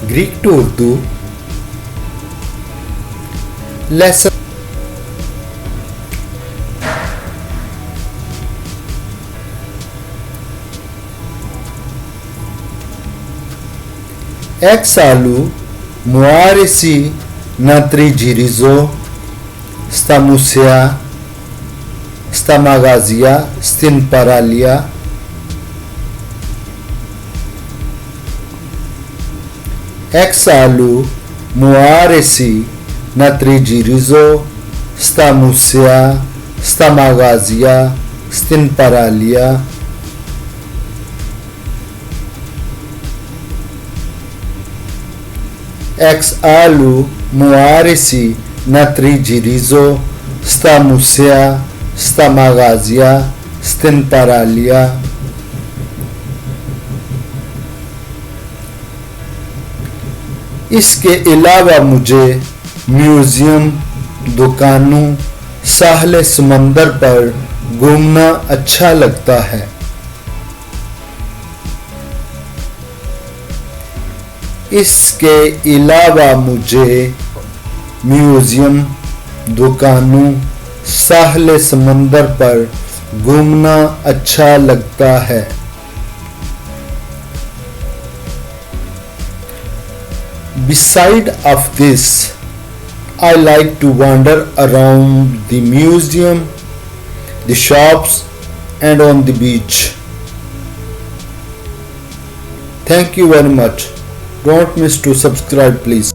Greek to Urdu lesson Exalu muaresi natrigirizo stamusea stamagazia stinparalia Exalu muaresi natrigirizo stamusea stamagazia stinparalia Exalu muaresi natrigirizo stamusea stamagazia stinparalia इसके अलावा मुझे museum, दुकानों, साहले समंदर पर घूमना अच्छा लगता है। इसके अलावा मुझे म्यूजियम, दुकानों, साहले समंदर पर घूमना अच्छा लगता है। Beside of this, I like to wander around the museum, the shops, and on the beach. Thank you very much. Don't miss to subscribe, please.